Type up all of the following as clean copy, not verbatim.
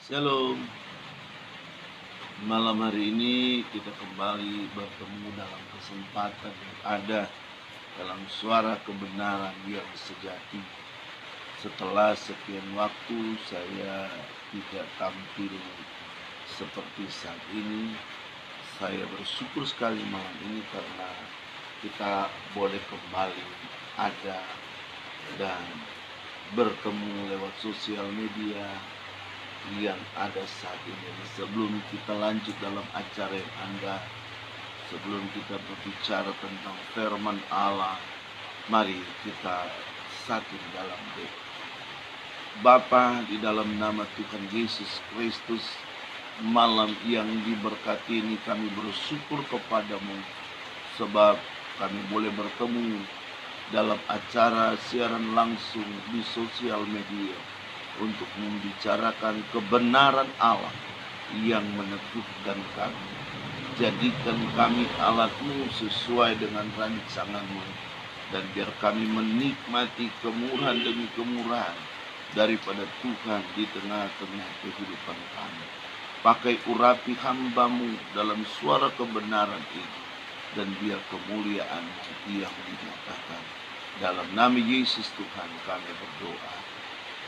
Shalom, malam hari ini kita kembali bertemu dalam kesempatan yang ada dalam suara kebenaran yang sejati. Setelah sekian waktu saya tidak tampil seperti saat ini, saya bersyukur sekali malam ini karena kita boleh kembali ada dan bertemu lewat sosial media yang ada saat ini. Sebelum kita lanjut dalam acara yang sebelum kita berbicara tentang firman Allah, mari kita satu dalam doa. Bapa, di dalam nama Tuhan Yesus Kristus, malam yang diberkati ini kami bersyukur kepadamu sebab kami boleh bertemu dalam acara siaran langsung di sosial media untuk membicarakan kebenaran Allah yang meneguhkan kami. Jadikan kami alat-Mu sesuai dengan rancangan-Mu, dan biar kami menikmati kemurahan demi kemurahan daripada Tuhan di tengah-tengah kehidupan kami. Pakai urapi hamba-Mu dalam suara kebenaran ini, dan biar kemuliaan-Mu yang dinyatakan. Dalam nama Yesus Tuhan kami berdoa.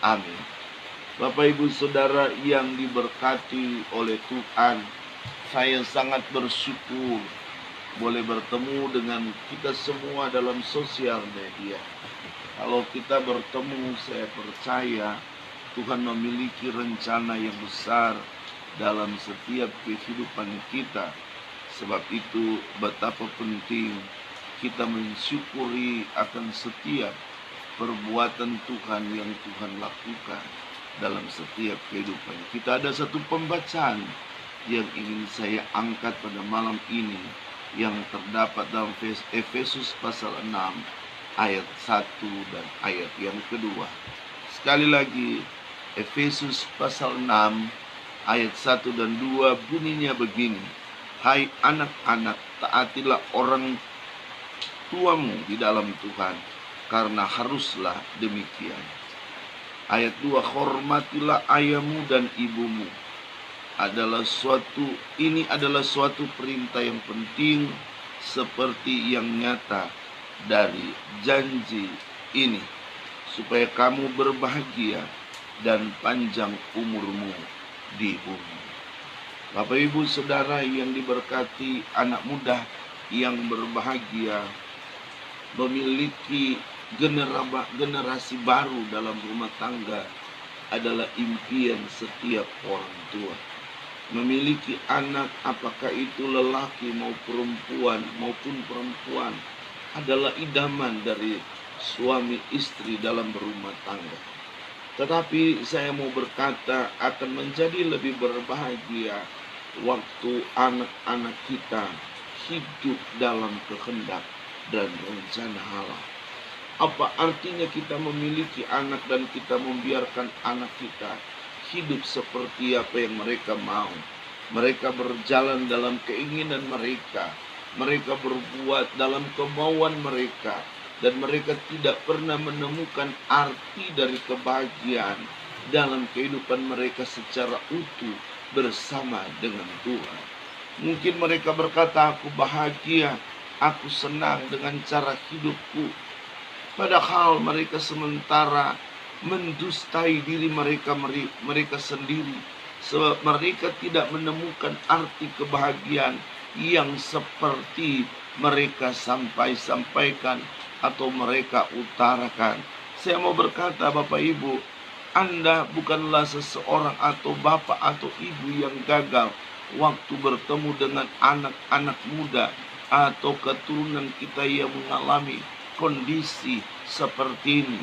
Amin. Bapak Ibu Saudara yang diberkati oleh Tuhan, saya sangat bersyukur boleh bertemu dengan kita semua dalam sosial media. Kalau kita bertemu, saya percaya Tuhan memiliki rencana yang besar dalam setiap kehidupan kita. Sebab itu betapa penting kita mensyukuri akan setiap perbuatan Tuhan yang Tuhan lakukan dalam setiap kehidupan kita. Ada satu pembacaan yang ingin saya angkat pada malam ini yang terdapat dalam Efesus pasal 6 ayat 1 dan ayat yang kedua. Sekali lagi, Efesus pasal 6 ayat 1 dan 2 bunyinya begini: Hai anak-anak, taatilah orang tuamu di dalam Tuhan, karena haruslah demikian. Ayat 2, hormatilah ayahmu dan ibumu. Ini adalah suatu perintah yang penting, seperti yang nyata dari janji ini, supaya kamu berbahagia dan panjang umurmu di bumi. Bapak Ibu Saudara yang diberkati, anak muda yang berbahagia memiliki generasi baru dalam rumah tangga adalah impian setiap orang tua. Memiliki anak, apakah itu lelaki maupun perempuan, adalah idaman dari suami istri dalam berumah tangga. Tetapi saya mau berkata, akan menjadi lebih berbahagia waktu anak-anak kita hidup dalam kehendak dan rencana Allah. Apa artinya kita memiliki anak dan kita membiarkan anak kita hidup seperti apa yang mereka mau? Mereka berjalan dalam keinginan mereka, mereka berbuat dalam kemauan mereka, dan mereka tidak pernah menemukan arti dari kebahagiaan dalam kehidupan mereka secara utuh bersama dengan Tuhan. Mungkin mereka berkata, aku bahagia, aku senang dengan cara hidupku. Padahal mereka sementara mendustai diri mereka sendiri, sebab mereka tidak menemukan arti kebahagiaan yang seperti mereka sampaikan atau mereka utarakan. Saya mau berkata, Bapak Ibu, Anda bukanlah seseorang atau bapak atau ibu yang gagal waktu bertemu dengan anak-anak muda atau keturunan kita yang mengalami kondisi seperti ini.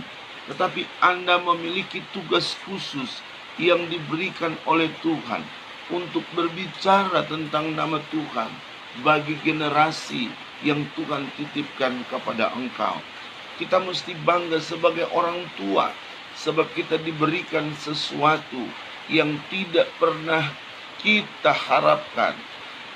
Tetapi Anda memiliki tugas khusus yang diberikan oleh Tuhan untuk berbicara tentang nama Tuhan bagi generasi yang Tuhan titipkan kepada engkau. Kita mesti bangga sebagai orang tua, sebab kita diberikan sesuatu yang tidak pernah kita harapkan,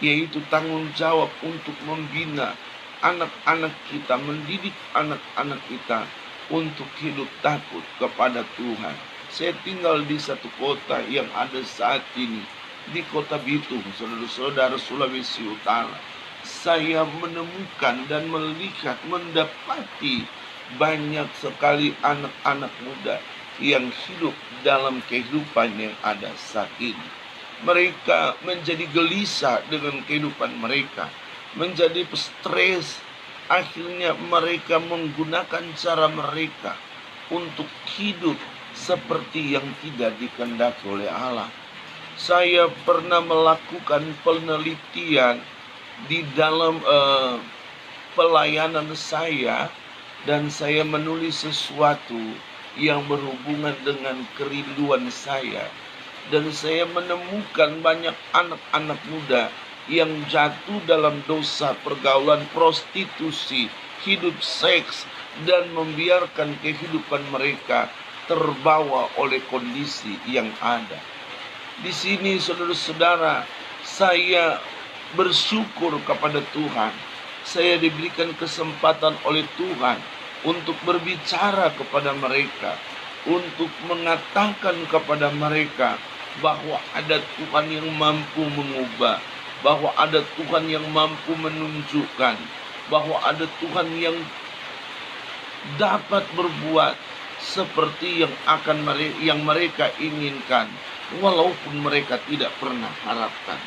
yaitu tanggung jawab untuk membina anak-anak kita, mendidik anak-anak kita untuk hidup takut kepada Tuhan. Saya tinggal di satu kota yang ada saat ini, di Kota Bitung, saudara-saudara, Sulawesi Utara. Saya menemukan dan melihat, mendapati banyak sekali anak-anak muda yang hidup dalam kehidupan yang ada saat ini. Mereka menjadi gelisah dengan kehidupan mereka, menjadi stres. Akhirnya mereka menggunakan cara mereka untuk hidup seperti yang tidak dikehendaki oleh Allah. Saya pernah melakukan penelitian di dalam pelayanan saya, dan saya menulis sesuatu yang berhubungan dengan kerinduan saya. Dan saya menemukan banyak anak-anak muda yang jatuh dalam dosa pergaulan prostitusi, hidup seks, dan membiarkan kehidupan mereka terbawa oleh kondisi yang ada. Di sini, saudara-saudara, saya bersyukur kepada Tuhan. Saya diberikan kesempatan oleh Tuhan untuk berbicara kepada mereka, untuk mengatakan kepada mereka bahwa ada Tuhan yang mampu mengubah, bahwa ada Tuhan yang mampu menunjukkan, bahwa ada Tuhan yang dapat berbuat seperti yang mereka inginkan, walaupun mereka tidak pernah harapkan.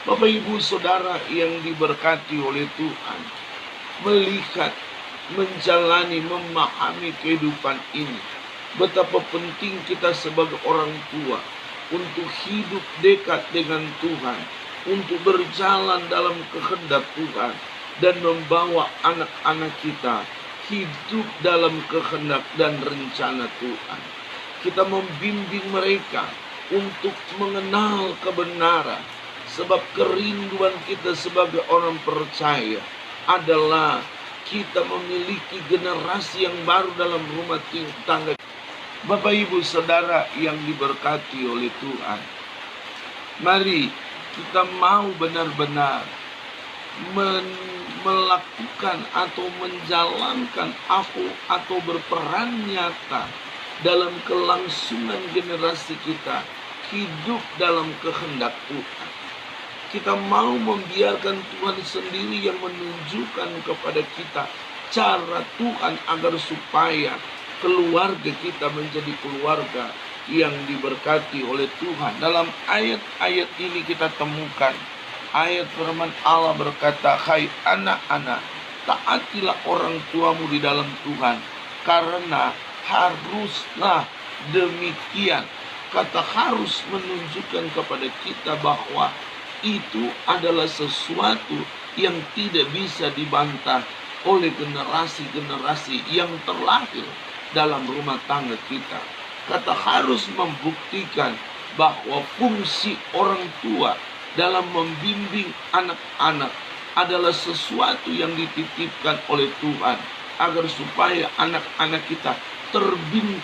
Bapak, Ibu, Saudara yang diberkati oleh Tuhan, melihat, menjalani, memahami kehidupan ini, betapa penting kita sebagai orang tua untuk hidup dekat dengan Tuhan, untuk berjalan dalam kehendak Tuhan, dan membawa anak-anak kita hidup dalam kehendak dan rencana Tuhan. Kita membimbing mereka untuk mengenal kebenaran, sebab kerinduan kita sebagai orang percaya adalah kita memiliki generasi yang baru dalam rumah tangga. Bapak, Ibu, Saudara yang diberkati oleh Tuhan, mari kita mau benar-benar melakukan atau menjalankan atau berperan nyata dalam kelangsungan generasi kita hidup dalam kehendak Tuhan. Kita mau membiarkan Tuhan sendiri yang menunjukkan kepada kita cara Tuhan agar supaya keluarga kita menjadi keluarga yang diberkati oleh Tuhan. Dalam ayat-ayat ini kita temukan ayat firman Allah berkata, "Hai anak-anak, taatilah orang tuamu di dalam Tuhan, karena haruslah demikian." Kata harus menunjukkan kepada kita bahwa itu adalah sesuatu yang tidak bisa dibantah oleh generasi-generasi yang terlahir dalam rumah tangga kita. Kata harus membuktikan bahwa fungsi orang tua dalam membimbing anak-anak adalah sesuatu yang dititipkan oleh Tuhan, agar supaya anak-anak kita terbina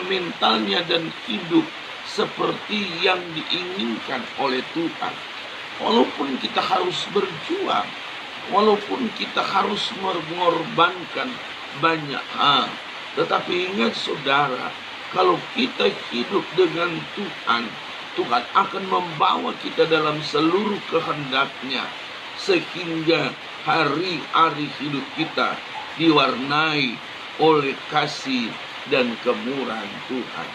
mentalnya dan hidup seperti yang diinginkan oleh Tuhan. Walaupun kita harus berjuang, walaupun kita harus mengorbankan banyak hal, tetapi ingat saudara, kalau kita hidup dengan Tuhan, Tuhan akan membawa kita dalam seluruh kehendak-Nya, sehingga hari-hari hidup kita diwarnai oleh kasih dan kemurahan Tuhan.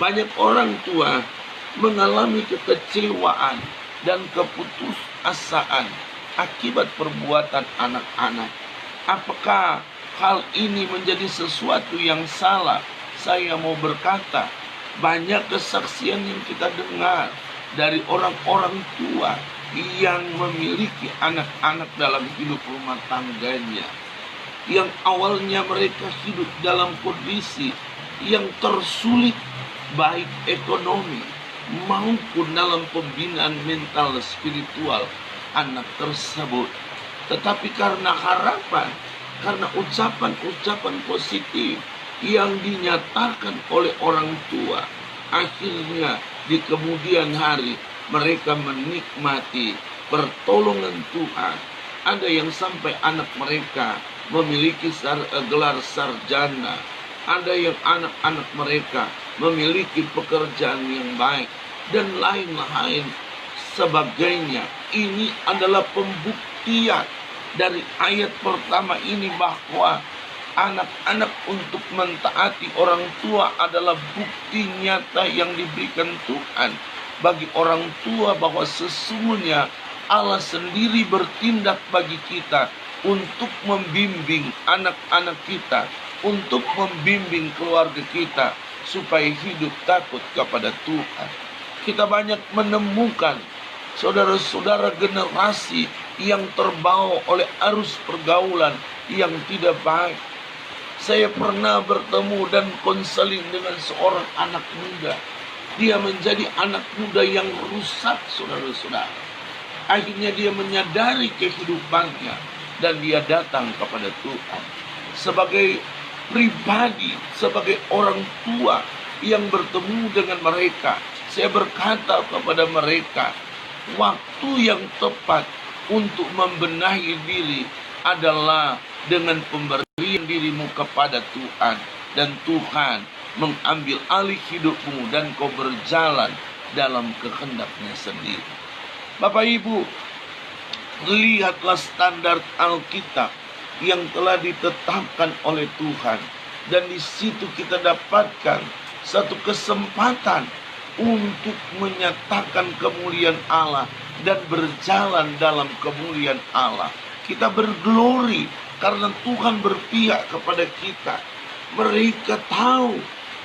Banyak orang tua mengalami kekecewaan dan keputusasaan akibat perbuatan anak-anak. Apakah hal ini menjadi sesuatu yang salah? Saya mau berkata, banyak kesaksian yang kita dengar dari orang-orang tua yang memiliki anak-anak dalam hidup rumah tangganya, yang awalnya mereka hidup dalam kondisi yang tersulit, baik ekonomi maupun dalam pembinaan mental spiritual anak tersebut. Tetapi karena harapan, karena ucapan-ucapan positif yang dinyatakan oleh orang tua, akhirnya di kemudian hari mereka menikmati pertolongan Tuhan, ada yang sampai anak mereka memiliki gelar sarjana, ada yang anak-anak mereka memiliki pekerjaan yang baik, dan lain-lain sebagainya. Ini adalah pembuktian dari ayat pertama ini bahwa anak-anak untuk mentaati orang tua adalah bukti nyata yang diberikan Tuhan bagi orang tua bahwa sesungguhnya Allah sendiri bertindak bagi kita untuk membimbing anak-anak kita, untuk membimbing keluarga kita supaya hidup takut kepada Tuhan. Kita banyak menemukan saudara-saudara generasi yang terbawa oleh arus pergaulan yang tidak baik. Saya pernah bertemu dan konseling dengan seorang anak muda. Dia menjadi anak muda yang rusak, saudara-saudara. Akhirnya dia menyadari kehidupannya dan dia datang kepada Tuhan. Sebagai pribadi, sebagai orang tua yang bertemu dengan mereka, saya berkata kepada mereka, waktu yang tepat untuk membenahi diri adalah dengan pemberian dirimu kepada Tuhan, dan Tuhan mengambil alih hidupmu dan kau berjalan dalam kehendaknya sendiri. Bapak Ibu, lihatlah standar Alkitab yang telah ditetapkan oleh Tuhan, dan di situ kita dapatkan satu kesempatan untuk menyatakan kemuliaan Allah dan berjalan dalam kemuliaan Allah. Kita berglori karena Tuhan berpihak kepada kita. Mereka tahu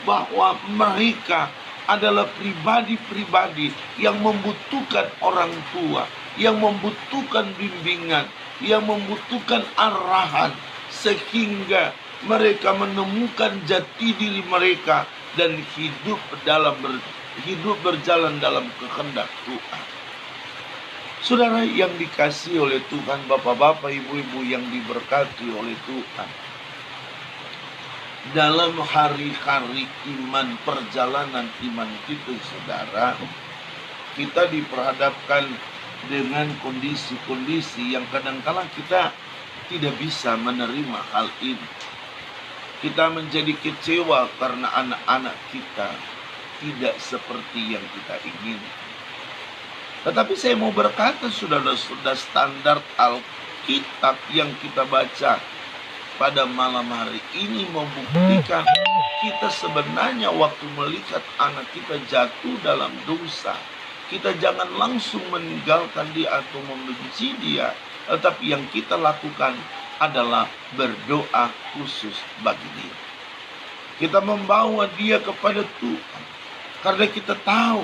bahwa mereka adalah pribadi-pribadi yang membutuhkan orang tua, yang membutuhkan bimbingan, yang membutuhkan arahan, sehingga mereka menemukan jati diri mereka dan hidup berjalan dalam kehendak Tuhan. Saudara yang dikasihi oleh Tuhan, bapak-bapak, ibu-ibu yang diberkati oleh Tuhan, dalam hari-hari iman, perjalanan iman kita, saudara, kita diperhadapkan dengan kondisi-kondisi yang kadang-kala kita tidak bisa menerima hal ini. Kita menjadi kecewa karena anak-anak kita tidak seperti yang kita inginkan. Tetapi saya mau berkata, saudara-saudara, standar Alkitab yang kita baca pada malam hari ini membuktikan kita sebenarnya waktu melihat anak kita jatuh dalam dosa, kita jangan langsung meninggalkan dia atau membenci dia, tetapi yang kita lakukan adalah berdoa khusus bagi dia. Kita membawa dia kepada Tuhan, karena kita tahu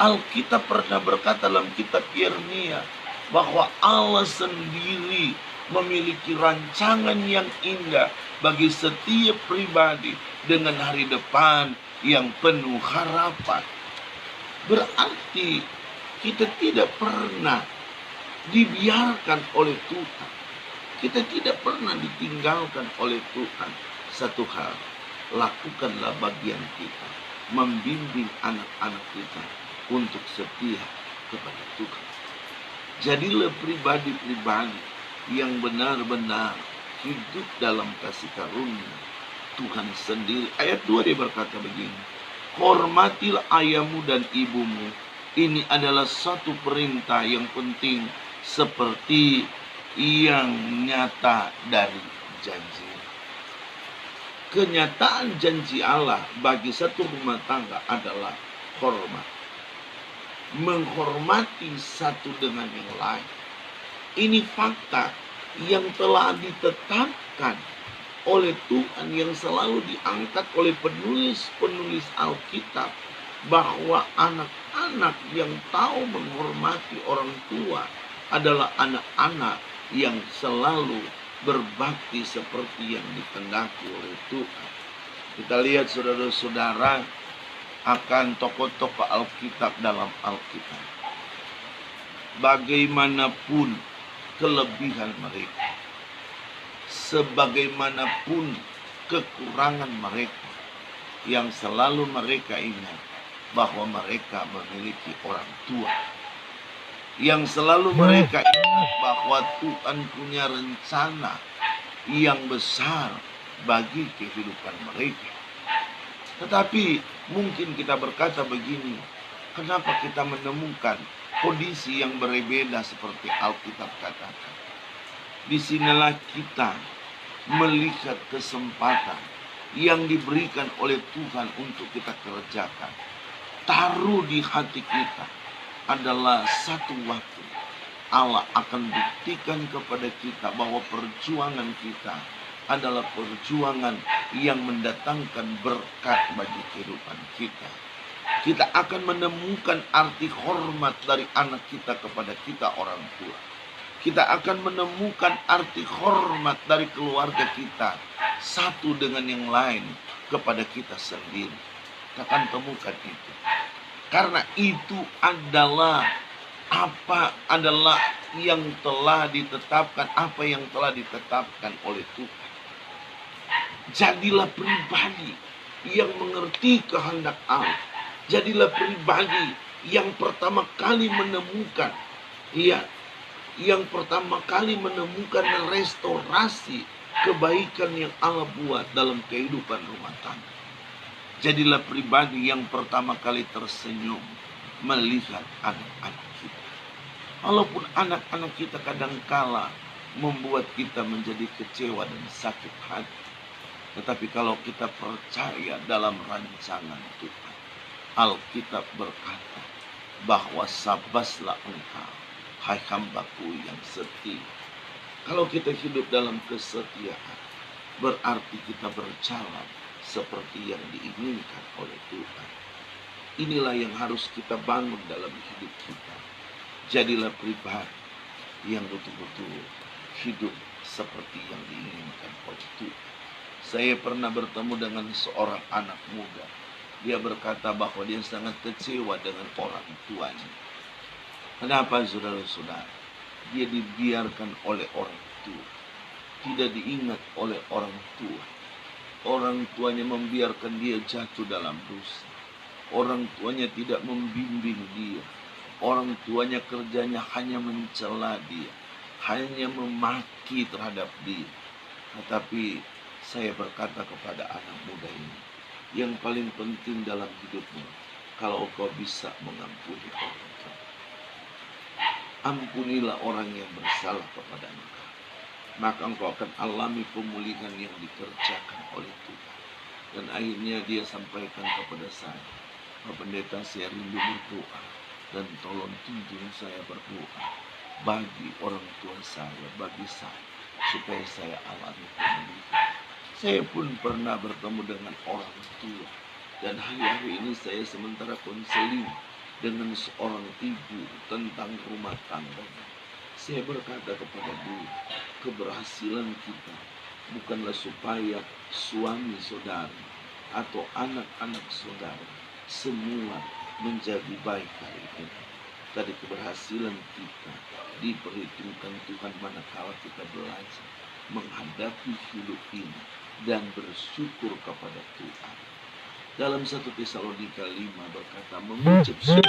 Alkitab pernah berkata dalam kitab Yeremia bahwa Allah sendiri memiliki rancangan yang indah bagi setiap pribadi dengan hari depan yang penuh harapan. Berarti kita tidak pernah dibiarkan oleh Tuhan. Kita tidak pernah ditinggalkan oleh Tuhan. Satu hal, lakukanlah bagian kita, membimbing anak-anak kita untuk setia kepada Tuhan. Jadilah pribadi-pribadi yang benar-benar hidup dalam kasih karunia Tuhan sendiri. Ayat 2 dia berkata begini, hormatilah ayahmu dan ibumu. Ini adalah satu perintah yang penting seperti yang nyata dari janji. Kenyataan janji Allah bagi satu rumah tangga adalah hormat. Menghormati satu dengan yang lain. Ini fakta yang telah ditetapkan oleh Tuhan, yang selalu diangkat oleh penulis-penulis Alkitab, bahwa anak-anak yang tahu menghormati orang tua adalah anak-anak yang selalu berbakti seperti yang dikehendaki oleh Tuhan. Kita lihat, saudara-saudara, akan tokoh-tokoh Alkitab dalam Alkitab. Bagaimanapun kelebihan mereka, sebagaimanapun kekurangan mereka, yang selalu mereka ingat bahwa mereka memiliki orang tua yang selalu mereka ingat bahwa Tuhan punya rencana yang besar bagi kehidupan mereka. Tetapi mungkin kita berkata begini, kenapa kita menemukan kondisi yang berbeda seperti Alkitab katakan? Disinilah kita melihat kesempatan yang diberikan oleh Tuhan untuk kita kerjakan. Taruh di hati kita adalah satu waktu Allah akan buktikan kepada kita bahwa perjuangan kita adalah perjuangan yang mendatangkan berkat bagi kehidupan kita. Kita akan menemukan arti hormat dari anak kita kepada kita orang tua. Kita akan menemukan arti hormat dari keluarga kita satu dengan yang lain kepada kita sendiri. Kita akan temukan itu. Karena itu adalah yang telah ditetapkan, apa yang telah ditetapkan oleh Tuhan. Jadilah pribadi yang mengerti kehendak Allah. Jadilah pribadi yang pertama kali menemukan, yang pertama kali menemukan restorasi kebaikan yang Allah buat dalam kehidupan rumah tangga. Jadilah pribadi yang pertama kali tersenyum melihat anak-anak kita. Walaupun anak-anak kita kadangkala membuat kita menjadi kecewa dan sakit hati. Tetapi kalau kita percaya dalam rancangan Tuhan, Alkitab berkata bahwa sabaslah engkau, hai hambaku yang setia. Kalau kita hidup dalam kesetiaan, berarti kita berjalan seperti yang diinginkan oleh Tuhan. Inilah yang harus kita bangun dalam hidup kita. Jadilah pribadi yang betul-betul hidup seperti yang diinginkan oleh Tuhan. Saya pernah bertemu dengan seorang anak muda. Dia berkata bahwa dia sangat kecewa dengan orang tuanya. Kenapa saudara-saudara? Dia dibiarkan oleh orang tua. Tidak diingat oleh orang tua. Orang tuanya membiarkan dia jatuh dalam dosa. Orang tuanya tidak membimbing dia. Orang tuanya kerjanya hanya mencela dia. Hanya memaki terhadap dia. Tetapi saya berkata kepada anak muda ini, yang paling penting dalam hidupmu, kalau kau bisa mengampuni orang tua, ampunilah orang yang bersalah kepada engkau. Maka engkau akan alami pemulihan yang dikerjakan oleh Tuhan. Dan akhirnya dia sampaikan kepada saya, Pak Pendeta, saya rindu berdoa, dan tolong tuntun saya berdoa bagi orang tua saya, bagi saya, supaya saya alami pemulihan. Saya pun pernah bertemu dengan orang tua, dan hari-hari ini saya sementara konseling dengan seorang ibu tentang rumah tangga. Saya berkata kepada dia, keberhasilan kita bukanlah supaya suami saudara atau anak-anak saudara semua menjadi baik hari ini. Tadi keberhasilan kita diperhitungkan Tuhan manakala kita belajar menghadapi hidup ini dan bersyukur kepada Tuhan. Dalam 1 Tesalonika 5 berkata, mengucap syukur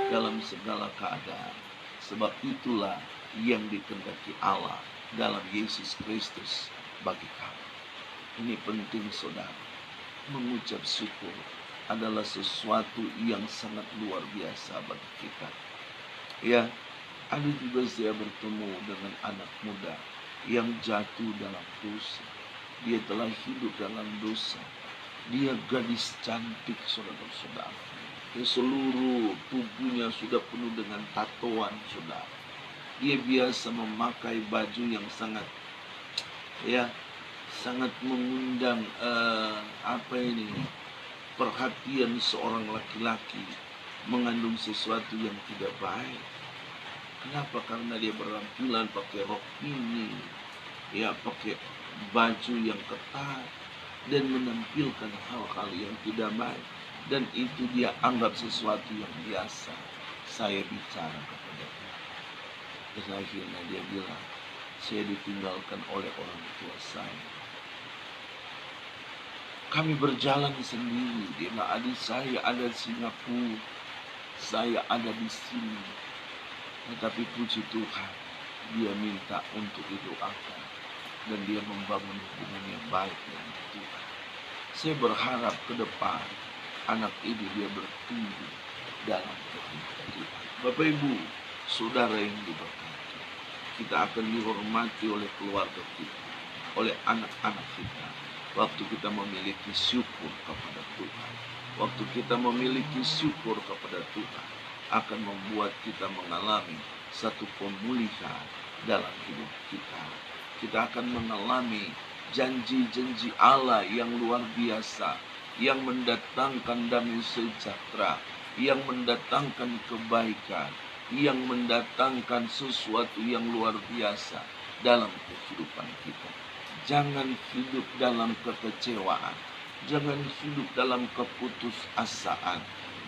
dalam segala keadaan, sebab itulah yang dikehendaki Allah dalam Yesus Kristus bagi kamu. Ini penting saudara. Mengucap syukur adalah sesuatu yang sangat luar biasa bagi kita. Ya, ada juga saya bertemu dengan anak muda yang jatuh dalam dosa. Dia telah hidup dalam dosa. Dia gadis cantik, saudara-saudara. Dia seluruh tubuhnya sudah penuh dengan tatoan, saudara. Dia biasa memakai baju yang sangat mengundang perhatian seorang laki-laki, mengandung sesuatu yang tidak baik. Kenapa? Karena dia berpenampilan pakai rok mini, pakai baju yang ketat, dan menampilkan hal-hal yang tidak baik, dan itu dia anggap sesuatu yang biasa. Saya bicara kepada dia, dan akhirnya dia bilang, saya ditinggalkan oleh orang tua saya. Kami berjalan sendiri. Dia bilang, adik saya ada di Singapura, saya ada di sini. Tetapi puji Tuhan, dia minta untuk didoakan dan dia membangun hubungan yang baik dengan Tuhan. Saya berharap ke depan anak ini dia bertumbuh dalam kehendak Tuhan. Bapak Ibu, saudara yang diberkati, kita akan dihormati oleh keluarga kita, oleh anak-anak kita. Waktu kita memiliki syukur kepada Tuhan, waktu kita memiliki syukur kepada Tuhan, akan membuat kita mengalami satu pemulihan dalam hidup kita. Kita akan mengalami janji-janji Allah yang luar biasa, yang mendatangkan damai sejahtera, yang mendatangkan kebaikan, yang mendatangkan sesuatu yang luar biasa dalam kehidupan kita. Jangan hidup dalam kekecewaan, jangan hidup dalam keputusasaan,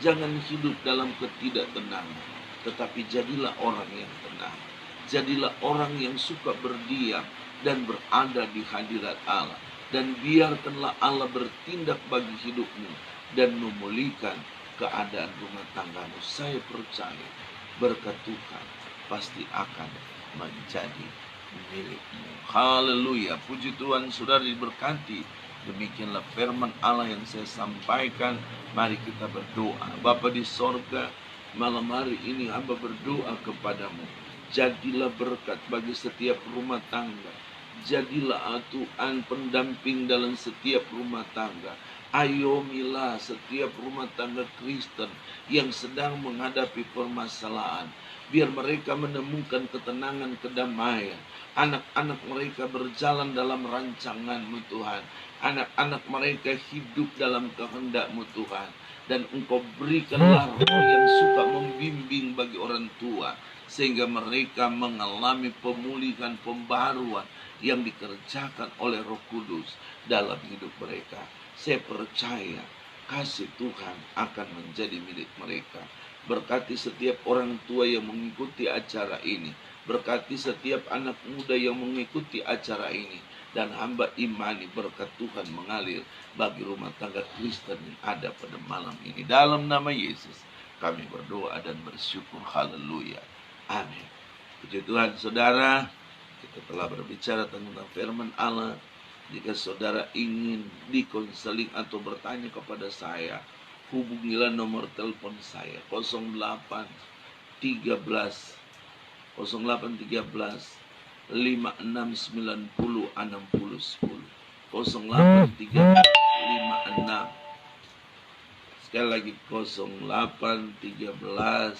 jangan hidup dalam ketidaktenangan, tetapi jadilah orang yang tenang. Jadilah orang yang suka berdiam dan berada di hadirat Allah. Dan biarkanlah Allah bertindak bagi hidupmu dan memulihkan keadaan rumah tanggamu. Saya percaya berkat Tuhan pasti akan menjadi milikmu. Haleluya. Puji Tuhan, saudara diberkati. Demikianlah firman Allah yang saya sampaikan. Mari kita berdoa. Bapa di sorga, malam hari ini hamba berdoa kepadamu. Jadilah berkat bagi setiap rumah tangga. Jadilah Tuhan pendamping dalam setiap rumah tangga. Ayomilah setiap rumah tangga Kristen yang sedang menghadapi permasalahan. Biar mereka menemukan ketenangan, kedamaian. Anak-anak mereka berjalan dalam rancangan-Mu Tuhan. Anak-anak mereka hidup dalam kehendak-Mu Tuhan. Dan Engkau berikanlah roh yang suka membimbing bagi orang tua, sehingga mereka mengalami pemulihan, pembaruan yang dikerjakan oleh Roh Kudus dalam hidup mereka. Saya percaya kasih Tuhan akan menjadi milik mereka. Berkati setiap orang tua yang mengikuti acara ini. Berkati setiap anak muda yang mengikuti acara ini. Dan hamba imani berkat Tuhan mengalir bagi rumah tangga Kristen yang ada pada malam ini. Dalam nama Yesus kami berdoa dan bersyukur. Haleluya. Amin. Puji Tuhan, saudara. Kita telah berbicara tentang firman Allah. Jika saudara ingin dikonseling atau bertanya kepada saya, hubungilah nomor telepon saya 0813 5690 6010 0813 56, sekali lagi 0813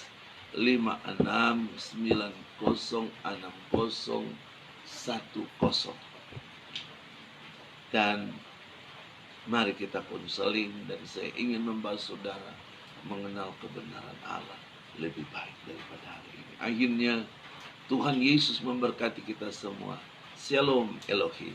56906010. Dan mari kita konseling, dan saya ingin membahas saudara mengenal kebenaran Allah lebih baik daripada hari ini. Akhirnya Tuhan Yesus memberkati kita semua. Shalom Elohim.